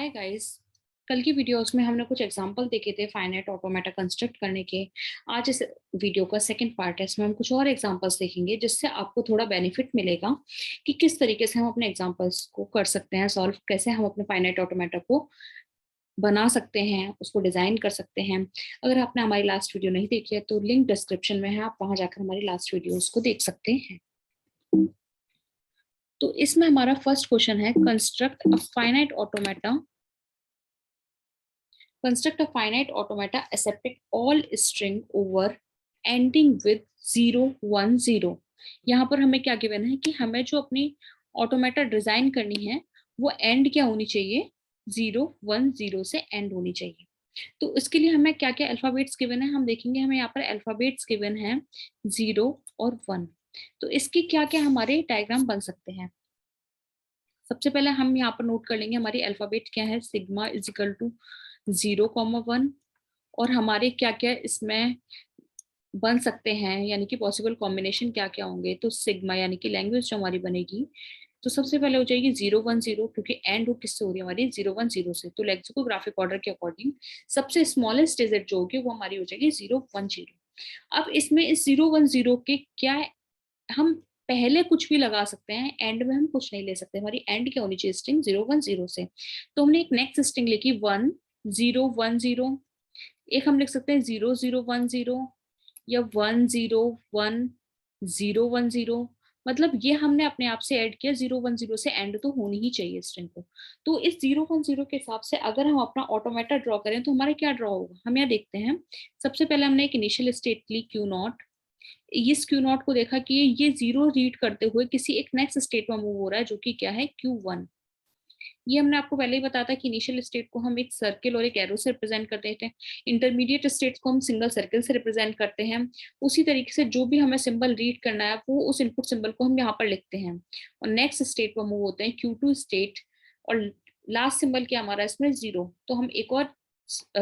Hi guys. कल की videos में हमने कुछ एग्जांपल देखे थे फाइनाइट ऑटोमेटा कंस्ट्रक्ट करने के। आज इस वीडियो का सेकंड पार्ट है, इसमें हम कुछ और एग्जांपल्स देखेंगे जिससे आपको थोड़ा बेनिफिट मिलेगा कि किस तरीके से हम अपने एग्जांपल्स को कर सकते हैं सॉल्व, कैसे हम अपने फाइनाइट ऑटोमेटा को बना सकते हैं, उसको डिजाइन कर सकते हैं। अगर आपने हमारी लास्ट वीडियो नहीं देखी है तो लिंक डिस्क्रिप्शन में है, आप वहां जाकर हमारी लास्ट वीडियोस को देख सकते हैं। तो इसमें हमारा फर्स्ट क्वेश्चन है, construct a finite automata construct a finite automata accepting all string over ending with 0 1 0। यहाँ पर हमें क्या गिवन है कि हमें जो अपनी ऑटोमेटा डिजाइन करनी है वो एंड क्या होनी चाहिए, 0 1 0 से एंड होनी चाहिए। तो इसके लिए हमें क्या क्या अल्फाबेट्स गिवन है हम देखेंगे। हमें यहाँ पर अल्फाबेट्स गिवन है 0 और 1। तो इसके क्या क्या हमारे डायग्राम बन सकते हैं। सबसे पहले हम यहाँ पर नोट कर लेंगे हमारी अल्फाबेट क्या है, सिग्मा इज इक्वल टू 0 1। और हमारे क्या क्या इसमें बन सकते हैं, यानी कि पॉसिबल कॉम्बिनेशन क्या क्या होंगे। तो सिग्मा यानी कि लैंग्वेज जो हमारी बनेगी, तो सबसे पहले हो जाएगी 0 1 0, क्योंकि एंड वो किससे हो रही है हमारी 0 1 0 से। तो लेक्सिकोग्राफिक ऑर्डर के अकॉर्डिंग सबसे स्मॉलेस्ट डिजिट जो होगी वो हमारी हो जाएगी 0 1 0। अब इसमें इस 0 1 0 के क्या हम पहले कुछ भी लगा सकते हैं, एंड में हम कुछ नहीं ले सकते। हमारी एंड क्या होनी चाहिए, स्ट्रिंग 0 1 0 से। तो हमने एक नेक्स्ट स्ट्रिंग लिखी 1 0 1 0। एक हम लिख सकते हैं 0 0 1 0 या 1 0 1 0 1 0। मतलब ये हमने अपने आप से ऐड किया, 0 1 0 से एंड तो होनी ही चाहिए स्ट्रिंग को। तो इस 0 1 0 के हिसाब से अगर हम अपना ऑटोमेटा ड्रॉ करें तो हमारा क्या ड्रॉ होगा, हम यहाँ देखते हैं। सबसे पहले हमने एक इनिशियल स्टेट ली Q0। इस Q0 को देखा कि ये 0 रीड करते हुए किसी एक नेक्स्ट स्टेट में मूव हो रहा है जो कि क्या है, Q1। ये हमने आपको पहले ही बताया था कि इनिशियल स्टेट को हम एक सर्किल और एक एरो से रिप्रेजेंट करते हैं, इंटरमीडिएट स्टेट्स को हम सिंगल सर्किल से रिप्रेजेंट करते हैं। उसी तरीके से जो भी हमें सिंबल रीड करना है वो उस इनपुट सिंबल को हम यहाँ पर लिखते हैं और नेक्स्ट स्टेट पर मूव होते हैं, Q2 स्टेट। और लास्ट सिंबल क्या हमारा इसमें 0, तो हम एक और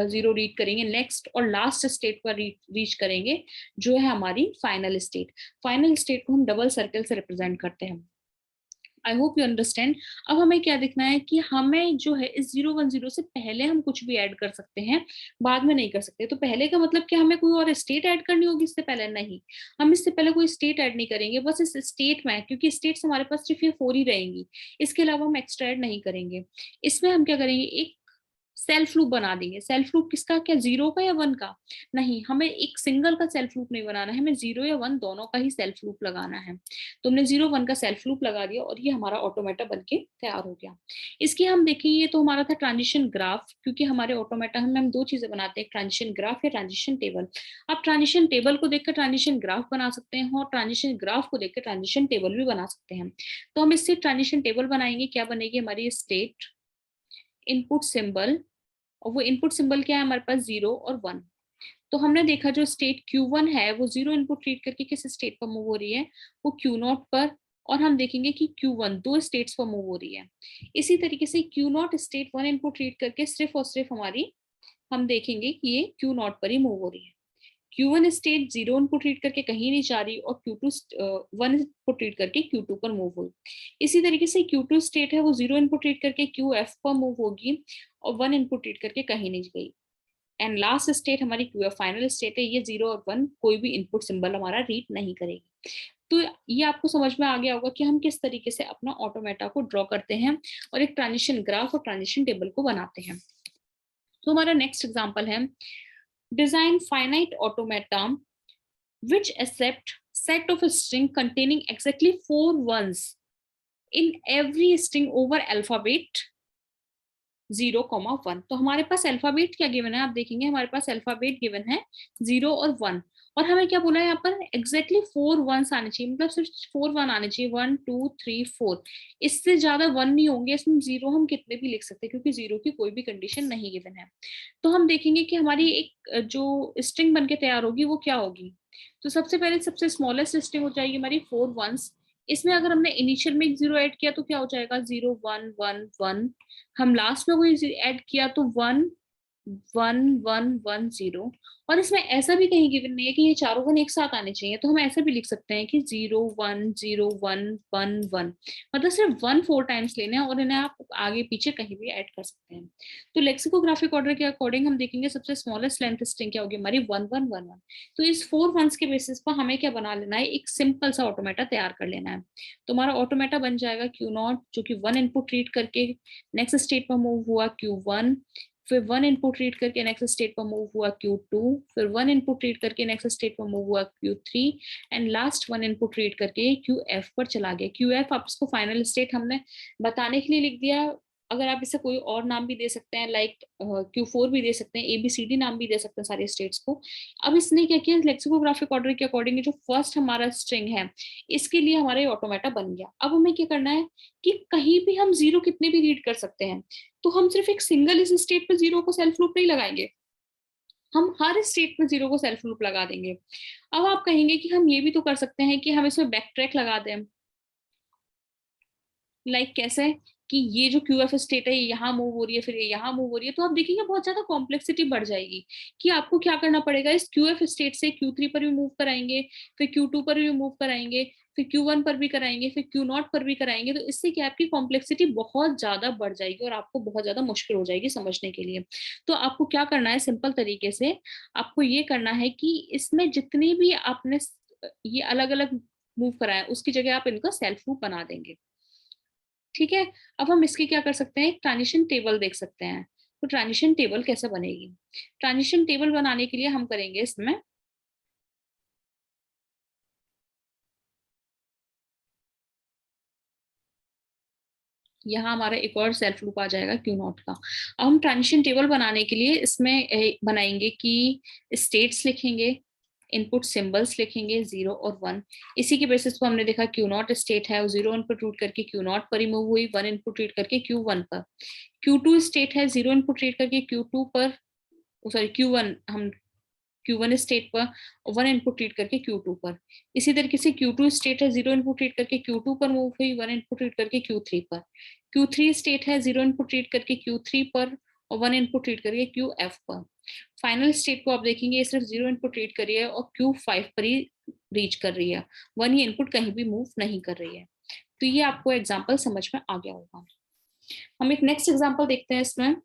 0 रीड करेंगे नेक्स्ट और लास्ट स्टेट पर रीच करेंगे जो है हमारी फाइनल स्टेट। फाइनल स्टेट को हम डबल सर्किल से रिप्रेजेंट करते हैं। I hope you understand. अब हमें क्या देखना है कि हमें जो है इस 0 1 0 से पहले हम कुछ भी ऐड कर सकते हैं, बाद में नहीं कर सकते। तो पहले का मतलब कि हमें कोई और स्टेट ऐड करनी होगी इससे पहले, नहीं, हम इससे पहले कोई स्टेट ऐड नहीं करेंगे। बस इस स्टेट में, क्योंकि स्टेट्स हमारे पास सिर्फ ये 4 ही रहेंगी, इसके अलावा हम एक्स्ट्रा ऐड नहीं करेंगे। इसमें हम क्या करेंगे, एक सेल्फ लूप बना देंगे। सेल्फ लूप किसका, क्या 0 का या 1 का, नहीं, हमें एक सिंगल का सेल्फ लूप नहीं बनाना है, हमें 0 या 1 दोनों का ही सेल्फ लूप लगाना है। तो हमने 0 1 का सेल्फ लूप लगा दिया और ये हमारा ऑटोमेटा बनके तैयार हो गया। इसकी हम देखें, ये तो हमारा था ट्रांजिशन ग्राफ, क्योंकि हमारे ऑटोमेटा में हम दो चीजें बनाते हैं, ट्रांजिशन ग्राफ या ट्रांजिशन टेबल। आप ट्रांजिशन टेबल को देखकर ट्रांजिशन ग्राफ बना सकते हैं और ट्रांजिशन ग्राफ को देखकर ट्रांजिशन टेबल भी बना सकते हैं। तो हम इससे ट्रांजिशन टेबल बनाएंगे, क्या बनेगी हमारी, स्टेट, इनपुट सिंबल, और वो इनपुट सिंबल क्या है हमारे पास, 0 और 1। तो हमने देखा जो स्टेट Q1 है वो 0 इनपुट रीड करके किस स्टेट पर मूव हो रही है, वो Q0 पर। और हम देखेंगे कि Q1 दो स्टेट्स पर मूव हो रही है। इसी तरीके से Q0 स्टेट 1 इनपुट रीड करके सिर्फ और सिर्फ हमारी, हम देखेंगे कि ये Q0 पर ही मूव हो रही है। Q1 स्टेट 0 इनपुट रीड करके कहीं नहीं जा रही और Q2 1 इनपुट रीड करके Q2 पर मूव हुई। इसी तरीके से Q2 स्टेट है वो 0 इनपुट रीड करके QF पर मूव होगी और 1 इनपुट रीड करके कहीं नहीं गई। एंड लास्ट स्टेट हमारी QF फाइनल स्टेट है, ये 0 और 1 कोई भी इनपुट सिंबल हमारा रीड नहीं करेगी। तो ये आपको समझ में आ गया होगा कि हम किस तरीके से अपना ऑटोमेटा को ड्रॉ करते हैं और एक ट्रांजिशन ग्राफ और ट्रांजिशन टेबल को बनाते हैं। तो हमारा नेक्स्ट एग्जांपल है, design finite automata which accept set of a string containing exactly 4 ones in every string over alphabet 0, 1। तो हमारे पास अल्फाबेट क्या गिवन है, आप देखेंगे हमारे पास अल्फाबेट गिवन है 0 और 1। और हमें क्या बोला है यहाँ पर, एग्जैक्टली 4 वंस आने चाहिए, मतलब सिर्फ 4 1 आने चाहिए, 1 2 3 4। इससे ज्यादा 1 नहीं होंगे, इसमें 0 हम कितने भी लिख सकते हैं क्योंकि 0 की कोई भी कंडीशन नहीं गिवन है। तो हम देखेंगे कि हमारी एक जो स्ट्रिंग बनके तैयार होगी वो क्या होगी। तो सबसे पहले सबसे स्मॉलेस्ट स्ट्रिंग हो जाएगी हमारी 4 वंस। इसमें अगर हमने इनिशियल में एक 0 ऐड किया तो क्या हो जाएगा, 0 1 1 1। हम लास्ट में कोई ऐड किया तो 1 1110। और इसमें ऐसा भी कहीं गिवन नहीं है कि ये चारों वन एक साथ आने चाहिए, तो हम ऐसा भी लिख सकते हैं कि 010111, मतलब सिर्फ 1 4 टाइम्स लेने हैं और इन्हें आप आगे पीछे कहीं भी ऐड कर सकते हैं। तो लेक्सिकोग्राफिक ऑर्डर के अकॉर्डिंग हम देखेंगे सबसे स्मॉलेस्ट लेंथ स्ट्रिंग क्या होगी हमारी 1111। तो इस 4 वंस के बेसिस पर हमें क्या बना लेना है, एक सिंपल सा ऑटोमेटा तैयार कर लेना है। तो हमारा ऑटोमेटा बन जाएगा Q0, जो कि 1 इनपुट रीड करके नेक्स्ट स्टेट पर मूव हुआ Q1, फिर 1 इनपुट रीड करके नेक्स्ट स्टेट पर मूव हुआ Q2, फिर 1 इनपुट रीड करके नेक्स्ट स्टेट पर मूव हुआ Q3, and last 1 input read करके QF पर चला गया। QF आप इसको फाइनल स्टेट हमने बताने के लिए लिख दिया। अगर आप इसे कोई और नाम भी दे सकते हैं, लाइक Q4 भी दे सकते हैं, ABCD नाम भी दे सकते हैं सारे स्टेट्स को। अब इसने क्या किया, लेक्सिकोग्राफिक ऑर्डर के अकॉर्डिंग जो फर्स्ट हमारा स्ट्रिंग है इसके लिए हमारा ये ऑटोमेटा बन गया। अब हमें क्या करना है कि कहीं भी हम जीरो कितने भी रीड कर सकते हैं, तो हम सिर्फ एक सिंगल इस स्टेट पे जीरो को सेल्फ लूप नहीं लगाएंगे, हम हर स्टेट पे जीरो को सेल्फ लूप लगा देंगे। अब आप कहेंगे कि हम ये भी तो कर सकते हैं कि हम इसमें बैक ट्रैक लगा दें। कैसे कि ये जो QF स्टेट है ये यहाँ मूव हो रही है, फिर ये यहाँ मूव हो रही है, तो आप देखेंगे बहुत ज्यादा कॉम्प्लेक्सिटी बढ़ जाएगी कि आपको क्या करना पड़ेगा, इस QF स्टेट से Q3 पर भी मूव कराएंगे, फिर Q2 पर भी मूव कराएंगे, फिर Q1 पर भी कराएंगे, फिर Q0 पर भी कराएंगे। तो इससे क्या आपकी कॉम्प्लेक्सिटी बहुत ज्यादा बढ़ जाएगी और आपको बहुत ज्यादा मुश्किल हो जाएगी समझने के लिए। तो आपको क्या करना है, सिंपल तरीके से आपको ये करना है कि इसमें जितनी भी आपने ये अलग अलग मूव कराया उसकी जगह आप इनका सेल्फ लूप बना देंगे। ठीक है। अब हम इसकी क्या कर सकते हैं, एक ट्रांजिशन टेबल देख सकते हैं। तो ट्रांजिशन टेबल कैसे बनेगी, ट्रांजिशन टेबल बनाने के लिए हम करेंगे इसमें, यहाँ हमारा एक और सेल्फ लूप आ जाएगा Q0 का। अब हम ट्रांजिशन टेबल बनाने के लिए इसमें बनाएंगे कि स्टेट्स लिखेंगे, इनपुट सिंबल्स लिखेंगे 0 और 1। इसी के बेसिस पर हमने देखा Q0 स्टेट है, 0 इनपुट रीड करके Q0 पर रिमूव हुई, 1 इनपुट रीड करके Q1 पर। Q2 स्टेट है, 0 इनपुट रीड करके Q2 पर, सॉरी Q1, हम Q1 स्टेट पर 1 इनपुट रीड करके Q2 पर। इसी तरीके से Q2 स्टेट है, 0 इनपुट रीड करके Q2 पर मूव हुई, 1 इनपुट रीड करके Q3 पर। Q3 स्टेट है, 0 इनपुट रीड करके Q3 पर और 1 इनपुट रीड करके QF पर। फाइनल स्टेट को आप देखेंगे ये सिर्फ 0 इनपुट रीड कर रही है और Q5 पर ही रीच कर रही है, 1 ही इनपुट कहीं भी मूव नहीं कर रही है। तो ये आपको एग्जाम्पल समझ में आ गया होगा। हम एक नेक्स्ट एग्जाम्पल देखते हैं इसमें।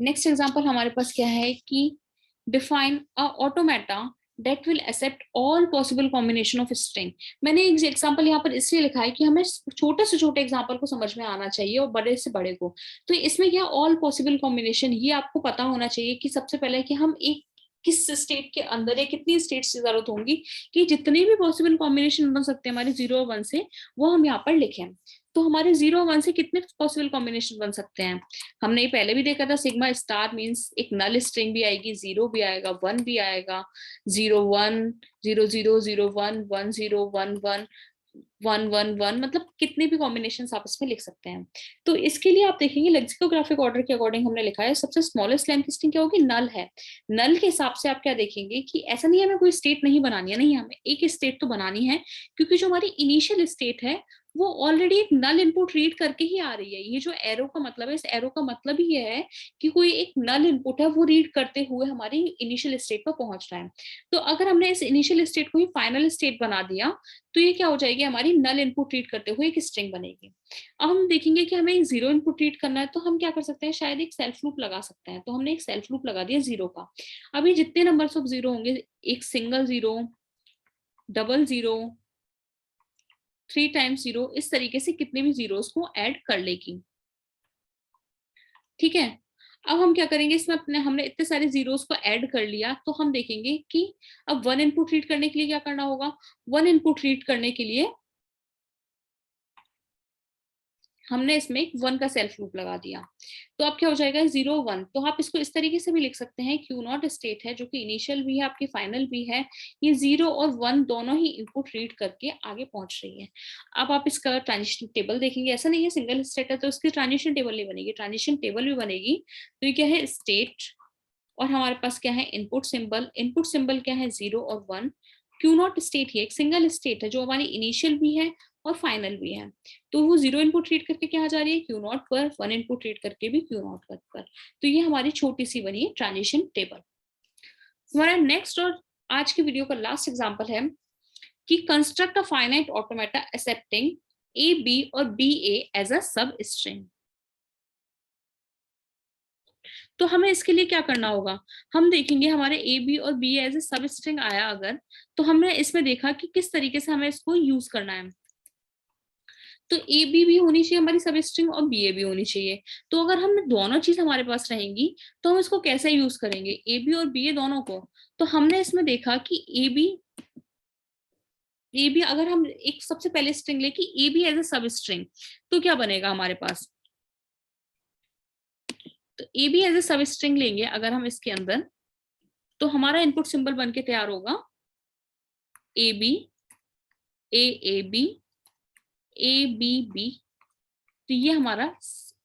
नेक्स्ट एग्जाम्पल हमारे पास क्या है कि define a automata that will accept all possible combination of string। मैंने एक एग्जांपल यहाँ पर इसलिए लिखा है कि हमें छोटे से छोटे एग्जांपल को समझ में आना चाहिए और बड़े से बड़े को। तो इसमें क्या ऑल पॉसिबल कॉम्बिनेशन, ये आपको पता होना चाहिए कि सबसे पहले कि हम एक किस स्टेट के अंदर या कितनी स्टेट्स की जरूरत होंगी कि जितने भी पॉसिबल कॉम्बिनेशन बन सकते हैं हमारे 0 और 1 से, वो हम यहाँ पर लिखें। तो हमारे 0 और 1 से कितने पॉसिबल कॉम्बिनेशन बन सकते हैं, हमने ये पहले भी देखा था। सिग्मा स्टार मीन्स एक नल स्ट्रिंग भी आएगी, 0 भी आएगा, 1 भी आएगा, 0 1 0 0 0 1 1 0 1 1 1 1 1, मतलब कितने भी कॉम्बिनेशन आप इसमें लिख सकते हैं। तो इसके लिए आप देखेंगे लेक्सिकोग्राफिक ऑर्डर के अकॉर्डिंग हमने लिखा है सबसे स्मॉलेस्ट लेंथ स्ट्रिंग क्या होगी, नल है। नल के हिसाब से आप क्या देखेंगे कि ऐसा नहीं है हमें कोई स्टेट नहीं बनानी है, नहीं हमें एक स्टेट तो बनानी है, क्योंकि जो हमारी इनिशियल स्टेट है वो ऑलरेडी एक नल इनपुट रीड करके ही आ रही है। ये जो एरो का मतलब है, इस एरो का मतलब ही ये है कि कोई एक नल इनपुट है वो रीड करते हुए हमारी इनिशियल स्टेट पर पहुंच रहा है। तो अगर हमने इस इनिशियल स्टेट को ही फाइनल स्टेट बना दिया तो ये क्या हो जाएगी, हमारी नल इनपुट रीड करते हुए एक स्ट्रिंग बनेगी। अब हम देखेंगे कि हमें 0 इनपुट रीड करना है, तो हम क्या कर सकते हैं, शायद एक सेल्फ लूप लगा सकते हैं। तो हमने एक सेल्फ लूप लगा दिया 0 का। अभी जितने नंबर्स ऑफ 0 होंगे, एक सिंगल 0, डबल 0, 3 टाइम्स 0, इस तरीके से कितने भी जीरोस को ऐड कर लेगी। ठीक है। अब हम क्या करेंगे, इसमें अपने हमने इतने सारे जीरोस को ऐड कर लिया, तो हम देखेंगे कि अब 1 इनपुट रीड करने के लिए क्या करना होगा। 1 इनपुट रीड करने के लिए हमने इसमें एक 1 का सेल्फ लूप लगा दिया, तो अब क्या हो जाएगा 0 1। तो आप इसको इस तरीके से भी लिख सकते हैं, Q0 स्टेट है जो कि इनिशियल भी है आपकी फाइनल भी है, ये 0 और 1 दोनों ही इनपुट रीड करके आगे पहुंच रही है। अब आप इसका ट्रांजिशन टेबल देखेंगे, ऐसा नहीं है सिंगल स्टेट है तो इसकी ट्रांजिशन टेबल नहीं बनेगी, ट्रांजिशन टेबल भी बनेगी। तो ये क्या है, स्टेट, और हमारे पास क्या है, इनपुट सिंबल। इनपुट सिंबल क्या है, 0 और 1। Q0 स्टेट ही एक सिंगल स्टेट है जो हमारी इनिशियल भी है और फाइनल भी है। तो वो 0 इनपुट रीड करके क्या जा रही है, क्यू नॉट पर, 1 इनपुट रीड करके भी क्यू नॉट पर। तो ये हमारी छोटी सी बनी है ट्रांजिशन टेबल। हमारा नेक्स्ट और आज की वीडियो का लास्ट एग्जांपल है कि construct a finite automata accepting A B और B A as a substring. तो हमें इसके लिए क्या करना होगा, हम देखेंगे हमारे ए बी और B as a substring आया अगर, तो हमने इसमें देखा कि किस तरीके से हमें इसको यूज करना है। तो ए बी भी होनी चाहिए हमारी सब स्ट्रिंग और बी ए भी होनी चाहिए। तो अगर हम दोनों चीज हमारे पास रहेंगी तो हम इसको कैसे यूज करेंगे, ए बी और बी ए दोनों को। तो हमने इसमें देखा कि ए बी अगर हम एक सबसे पहले स्ट्रिंग लेके A B as a substring, तो क्या बनेगा हमारे पास, तो ए बी एज ए सब स्ट्रिंग लेंगे अगर हम इसके अंदर, तो हमारा इनपुट सिंबल बन के तैयार होगा A B, A B, A B B. तो ये हमारा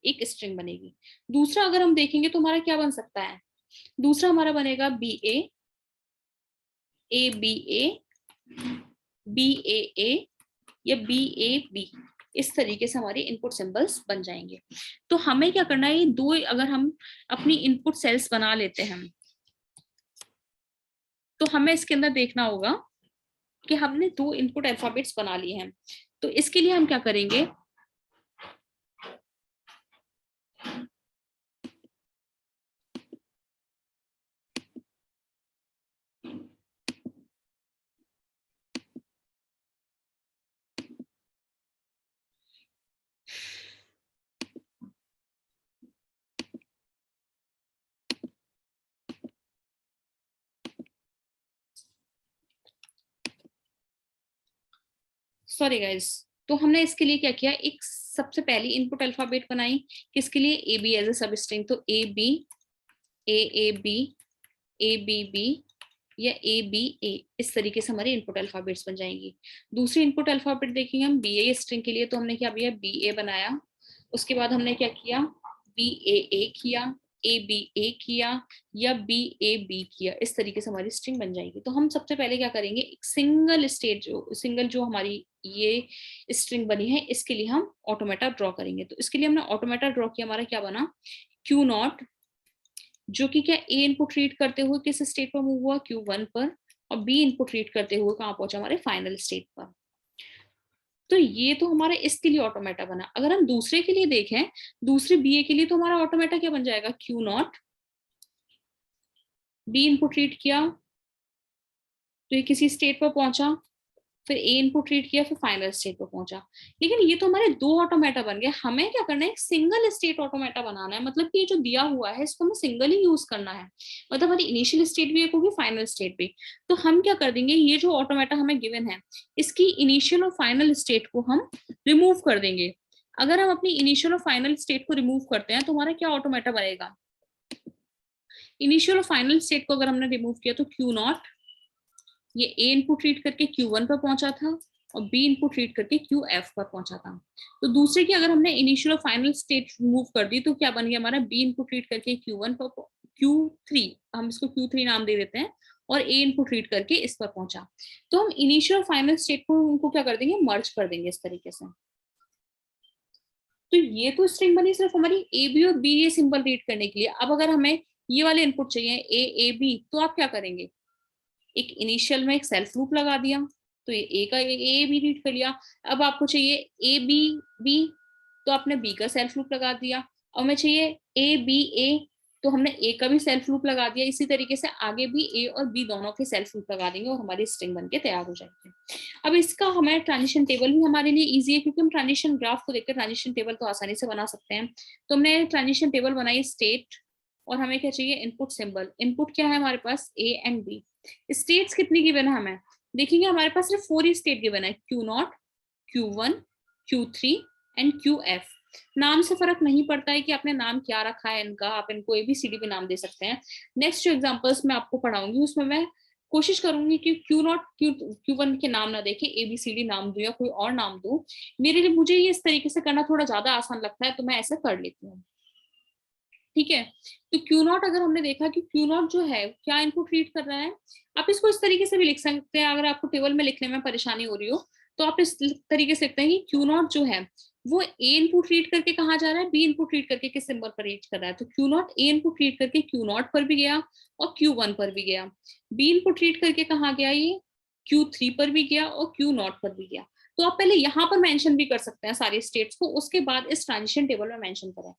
एक स्ट्रिंग बनेगी। दूसरा अगर हम देखेंगे तो हमारा क्या बन सकता है, दूसरा हमारा बनेगा B A B A, B A या बी ए बी। इस तरीके से हमारे इनपुट सिंबल्स बन जाएंगे। तो हमें क्या करना है, ये दो अगर हम अपनी इनपुट सेल्स बना लेते हैं, तो हमें इसके अंदर देखना होगा कि हमने दो इनपुट अल्फाबेट्स बना लिए हैं। तो इसके लिए हम क्या करेंगे, सॉरी गाइस, तो हमने इसके लिए क्या किया, एक सबसे पहली इनपुट अल्फाबेट बनाई किसके लिए, A B as a substring. तो A B, A B, A B B या ए बी ए, इस तरीके से हमारे इनपुट अल्फाबेट्स बन जाएंगी। दूसरी इनपुट अल्फाबेट देखेंगे हम बी ए स्ट्रिंग के लिए, तो हमने क्या किया, बी ए बनाया। उसके बाद हमने क्या किया, बी ए किया, ए बी ए किया या बी ए बी किया। इस तरीके से हमारी स्ट्रिंग बन जाएगी। तो हम सबसे पहले क्या करेंगे, एक सिंगल जो हमारी ये स्ट्रिंग बनी है, इसके लिए हम ऑटोमेटा ड्रॉ करेंगे। तो इसके लिए हमने ऑटोमेटा ड्रॉ किया, हमारा क्या बना, क्यू नॉट, जो कि क्या ए इनपुट रीड करते हुए किस स्टेट पर मूव हुआ, Q1 पर, और बी इनपुट रीड करते हुए कहाँ पहुंचा, हमारे फाइनल स्टेट पर। तो ये तो हमारे इसके लिए ऑटोमेटा बना। अगर हम दूसरे के लिए देखें, दूसरे बी ए के लिए, तो हमारा ऑटोमेटा क्या बन जाएगा, q naught, B input read किया तो ये किसी स्टेट पर पहुंचा, फिर ए इनपुट रीड किया, फिर फाइनल स्टेट पर पहुंचा। लेकिन ये तो हमारे दो ऑटोमेटा बन गए। हमें क्या करना है, एक सिंगल स्टेट ऑटोमेटा बनाना है। मतलब कि ये जो दिया हुआ है इसको हमें सिंगल ही यूज करना है। मतलब हमारी इनिशियल स्टेट भी एक होगी, फाइनल स्टेट भी। तो हम क्या कर देंगे, ये जो ऑटोमेटा हमें गिवन है, इसकी इनिशियल और फाइनल स्टेट को हम रिमूव कर देंगे। अगर हम अपनी इनिशियल और फाइनल स्टेट को रिमूव करते हैं तो हमारा क्या ऑटोमेटा बनेगा, इनिशियल और फाइनल स्टेट को अगर हमने रिमूव किया तो क्यू नॉट, ये ए इनपुट रीड करके Q1 पर पहुंचा था और बी इनपुट रीड करके QF पर पहुंचा था। तो दूसरे की अगर हमने इनिशियल और फाइनल स्टेट रिमूव कर दी तो क्या बन गया हमारा, बी इनपुट रीड करके Q1 पर, Q3, हम इसको Q3 नाम दे देते हैं, और ए इनपुट रीड करके इस पर पहुंचा। तो हम इनिशियल और फाइनल स्टेट को उनको क्या कर देंगे, मर्ज कर देंगे इस तरीके से। तो ये तो स्ट्रिंग बनी सिर्फ हमारी ए बी और बी ये सिंबल रीड करने के लिए। अब अगर हमें ये वाले इनपुट चाहिए ए बी, तो आप क्या करेंगे, एक इनिशियल में एक सेल्फ लूप लगा दिया, तो ये ए का ए बी रीड कर लिया। अब आपको चाहिए ए बी बी, तो आपने बी का सेल्फ लूप लगा दिया। और हमें चाहिए ए बी ए, तो हमने ए का भी सेल्फ लूप लगा दिया। इसी तरीके से आगे भी ए और बी दोनों के सेल्फ लूप लगा देंगे और हमारी स्ट्रिंग बनके तैयार हो जाएगी। अब इसका हमारे ट्रांजिशन टेबल भी हमारे लिए इजी है, क्योंकि हम ट्रांजिशन ग्राफ को देखकर ट्रांजिशन टेबल तो आसानी से बना सकते हैं। तो हमने ट्रांजिशन टेबल बनाई, स्टेट, और हमें क्या चाहिए, इनपुट सिंबल। इनपुट क्या है हमारे पास, ए एंड बी। स्टेट्स कितनी गिवन है हमें, देखेंगे हमारे पास सिर्फ 4 ही स्टेट गिवन है, Q0, Q1, Q3 and QF। नाम से फर्क नहीं पड़ता है कि आपने नाम क्या रखा है इनका, आप इनको ABCD भी नाम दे सकते हैं। नेक्स्ट जो एग्जांपल्स मैं आपको पढ़ाऊंगी उसमें मैं कोशिश करूंगी कि Q0 Q1 के नाम ना देके ABCD नाम दूं या कोई और नाम दूं। मुझे ये इस तरीके से करना थोड़ा ज्यादा आसान लगता है, तो मैं ऐसा कर लेती हूँ। ठीक है, तो क्यू नॉट अगर हमने देखा कि क्यू नॉट जो है क्या इनपुट रीड कर रहा है, आप इसको इस तरीके से भी लिख सकते हैं। अगर आपको टेबल में लिखने में परेशानी हो रही हो तो आप इस तरीके से लिखते हैं कि क्यू नॉट जो है वो ए इनपुट रीड करके कहाँ जा रहा है, बी इनपुट रीड करके किस सिंबल पर रीड कर रहा है। तो Q not a input read करके क्यू नॉट पर भी गया और क्यू वन पर भी गया। बी इनपुट रीड करके कहाँ गया, ये क्यू थ्री पर भी गया और क्यू नॉट पर भी गया। तो आप पहले यहाँ पर मेंशन भी कर सकते हैं सारे स्टेट्स को, उसके बाद इस ट्रांजिशन टेबल में मेंशन करें।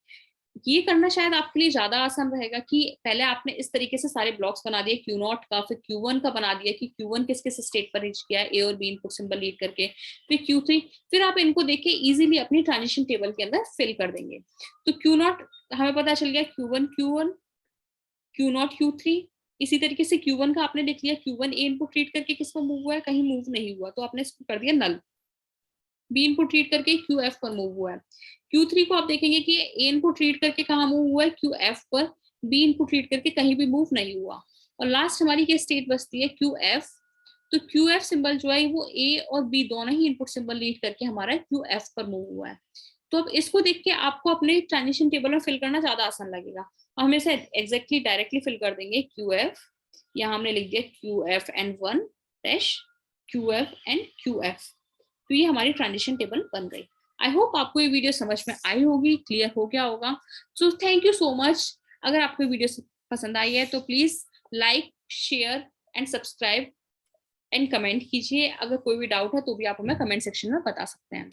ये करना शायद आपके लिए ज्यादा आसान रहेगा कि पहले आपने इस तरीके से सारे ब्लॉक्स बना दिए क्यू नॉट का, फिर क्यू वन का बना दिया कि क्यू वन किस किस स्टेट पर रीच किया है ए और बी इनपुट सिंबल लीड करके, फिर क्यू थ्री, फिर आप इनको देख के इजिली अपनी ट्रांजिशन टेबल के अंदर फिल कर देंगे। तो क्यू नॉट हमें पता चल गया, Q one Q one, Q not Q three. इसी तरीके से क्यू वन का आपने देख लिया, क्यू वन ए इनपुट रीड करके किस पर मूव हुआ है, कहीं मूव नहीं हुआ, तो आपने इसको कर दिया नल। बी इनपुट रीड करके क्यू एफ पर मूव हुआ है। क्यू थ्री को आप देखेंगे कि ए इनपुट रीड करके कहाँ मूव हुआ है, क्यू एफ पर, बी इनपुट रीड करके कहीं भी मूव नहीं हुआ। और लास्ट हमारी क्या स्टेट बचती है, क्यू एफ। तो क्यू एफ सिंबल जो है वो ए और बी दोनों ही इनपुट सिंबल रीड करके हमारा क्यू एफ पर मूव हुआ है। तो अब इसको देख के आपको अपने ट्रांजिशन टेबल में फिल करना ज्यादा आसान लगेगा। हम इसे एग्जैक्टली डायरेक्टली फिल कर देंगे, क्यू एफ, यहाँ हमने लिख दिया Q F and one dash Q F and Q F. तो ये हमारी ट्रांजिशन टेबल बन गई। आई होप आपको ये वीडियो समझ में आई होगी, क्लियर हो गया होगा। So thank you so much. अगर आपको वीडियो पसंद आई है तो please like, share and subscribe and comment कीजिए। अगर कोई भी डाउट है तो भी आप हमें कमेंट सेक्शन में बता सकते हैं।